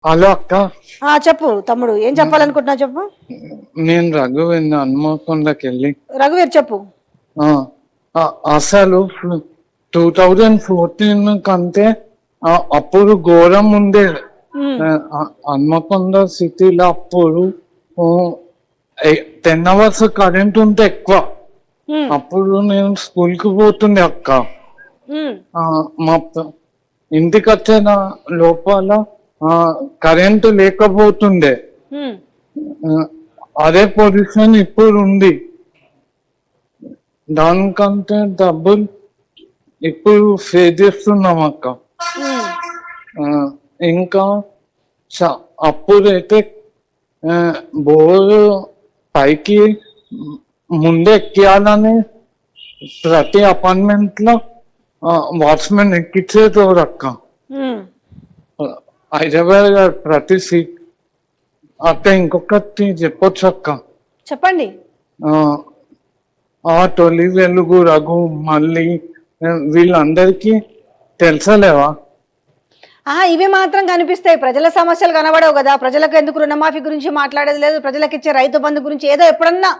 Hello అక్క. చెప్పు తమ్ముడు, ఏం చెప్పాలనుకుంటున్నావు చెప్పు. నేను రఘువేంద్ర హన్మకొండకి వెళ్ళి రఘువీర్ చెప్పు. అసలు 2014 కంటే అప్పుడు ఘోరం ఉండే. హన్మకొండ సిటీలో అప్పుడు 10 hours కరెంట్ ఉంటే ఎక్కువ. అప్పుడు నేను స్కూల్ కి పోతుండే అక్క. మా ఇంటికి వచ్చిన లోపల కరెంటు లేకపోతుండే. అదే పొజిషన్ ఇప్పుడు ఉంది. దానికంటే డబ్బులు ఇప్పుడు ఫేస్ చేస్తున్నాం అక్క. ఇంకా అప్పుడైతే బోరు పైకి ముందే ఎక్కియాలని ప్రతి అపార్ట్మెంట్ లో వాచ్మెన్ ఎక్కించేటోరు అక్క. హైదరాబాద్ ప్రతి సీట్ అక్క. ఇంకొకటి చెప్పొచ్చు అక్క. చెప్పండి. తొలి వెలుగు, రఘు, మళ్ళీ వీళ్ళందరికీ తెలుసలేవా? ఇవి మాత్రం కనిపిస్తాయి, ప్రజల సమస్యలు కనబడవు కదా. ప్రజలకు ఎందుకు రుణమాఫీ గురించి మాట్లాడేది లేదు, ప్రజలకు ఇచ్చే రైతు బంధు గురించి ఏదో ఎప్పుడన్నా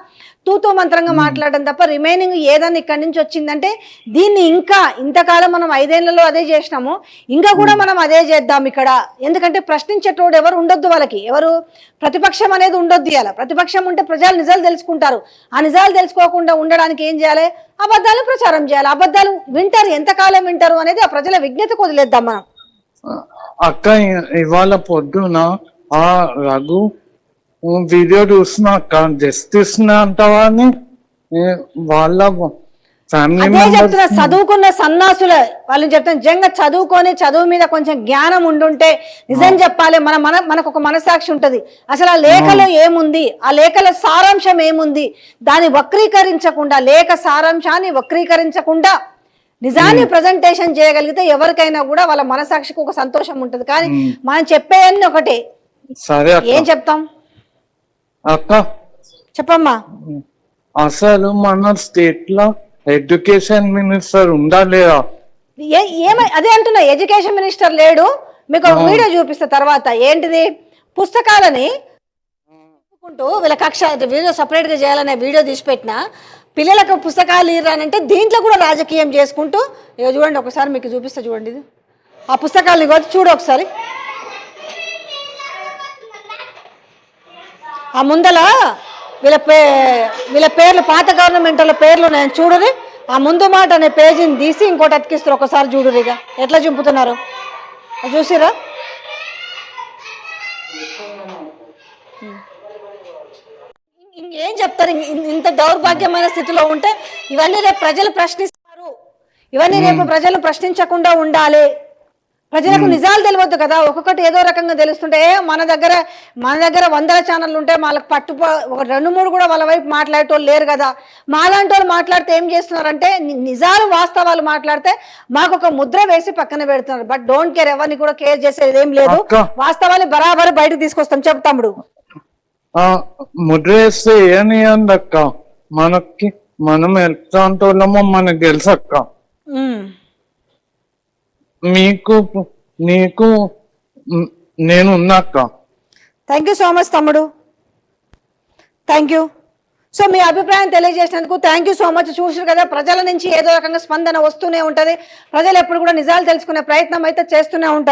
తూతూ మంత్రంగా మాట్లాడడం తప్ప రిమైనింగ్ ఏదన్నా ఇక్కడి నుంచి వచ్చిందంటే దీన్ని ఇంకా ఇంతకాలం మనం 5 ఏళ్లలో అదే చేసినాము, ఇంకా కూడా మనం అదే చేద్దాం ఇక్కడ. ఎందుకంటే ప్రశ్నించేటోడు ఎవరు ఉండొద్దు, వాళ్ళకి ఎవరు ప్రతిపక్షం అనేది ఉండొద్దు. ఇలా ప్రతిపక్షం ఉంటే ప్రజలు నిజాలు తెలుసుకుంటారు. ఆ నిజాలు తెలుసుకోకుండా ఉండడానికి ఏం చేయాలి? అబద్ధాలు ప్రచారం చేయాలి. అబద్ధాలు వింటారు, ఎంతకాలం వింటారు అనేది ఆ ప్రజల విజ్ఞతకు వదిలేద్దాం మనం. అక్క ఇవాళ పొద్దున ఆ రఘు వీడియో చూస్తున్నా అక్క. జస్టిస్ అంటావా అని వాళ్ళ ఫ్యామిలీ చెప్తున్నా, చదువుకున్న సన్నాసుల వాళ్ళని చెప్తాను. నిజంగా చదువుకొని చదువు మీద కొంచెం జ్ఞానం ఉండుంటే నిజం చెప్పాలి. మనకు ఒక మనసాక్షి ఉంటది. అసలు ఆ లేఖలో ఏముంది, ఆ లేఖల సారాంశం ఏముంది, దాన్ని వక్రీకరించకుండా, లేఖ సారాంశాన్ని వక్రీకరించకుండా నిజాన్ని ప్రజెంటేషన్ చేయగలిగితే ఎవరికైనా కూడా వాళ్ళ మనసాక్షికి ఒక సంతోషం ఉంటది. కానీ మనం చెప్పేయన్ని ఒకటే. సరే ఏం చెప్తాం అక్క? చెప్పమ్మా. అసలు మన స్టేట్ లో ఎడ్యుకేషన్ మినిస్టర్ ఉండాలేదా? అదే అంటున్నా, ఎడ్యుకేషన్ మినిస్టర్ లేడు. మీకు ఒక వీడియో చూపిస్తా తర్వాత. ఏంటిది? పుస్తకాలని వీళ్ళ కక్ష వీడియో సపరేట్ గా చేయాలనే వీడియో తీసి పెట్టిన పిల్లలకు పుస్తకాలు ఇరానంటే దీంట్లో కూడా రాజకీయం చేసుకుంటూ చూడండి. ఒకసారి మీకు చూపిస్తా చూడండి. ఇది ఆ పుస్తకాలని చూడు ఒకసారి. ఆ ముందల వీళ్ళ పేర్లు, పాత గవర్నమెంట్ వాళ్ళ పేర్లు నేను చూడరు. ఆ ముందు మాట అనే పేజీని తీసి ఇంకోటి అతికిస్తారు. ఒకసారి చూడురిగా ఎట్లా చింపుతున్నారు చూసిరా. ఏం చెప్తారు? ఇంత దౌర్భాగ్యమైన స్థితిలో ఉంటే ఇవన్నీ రేపు ప్రజలు ప్రశ్నిస్తారు. ఇవన్నీ రేపు ప్రజలు ప్రశ్నించకుండా ఉండాలి. ప్రజలకు నిజాలు తెలియవద్దు కదా. ఒక్కొక్కటి ఏదో రకంగా తెలుస్తుంటే మన దగ్గర 100 ఛానళ్ళు ఉంటే వాళ్ళకి ఒక 2-3 కూడా వాళ్ళ వైపు మాట్లాడేటోళ్ళు లేరు కదా. మాలాంటి వాళ్ళు మాట్లాడితే ఏం చేస్తున్నారంటే నిజాలు వాస్తవాలు మాట్లాడితే మాకు ఒక ముద్ర వేసి పక్కన పెడుతున్నారు. బట్ డోంట్ కేర్, ఎవరిని కూడా కేర్ చేసేది ఏం లేదు. వాస్తవాన్ని బరాబర్ బయటకు తీసుకొస్తాం. చెప్తాముడు ముద్ర వేస్తే ఏని అక్క, మనం ఎలాంటి వాళ్ళమో మనకు తెలుసు అక్క. నీకు నేను ఉన్నాక. థ్యాంక్ యూ సో మచ్ తమ్ముడు, థ్యాంక్ యూ. సో మీ అభిప్రాయం తెలియజేసినందుకు థ్యాంక్ యూ సో మచ్. చూసారు కదా, ప్రజల నుంచి ఏదో రకంగా స్పందన వస్తూనే ఉంటది. ప్రజలు ఎప్పుడు కూడా నిజాలు తెలుసుకునే ప్రయత్నం అయితే చేస్తూనే ఉంటారు.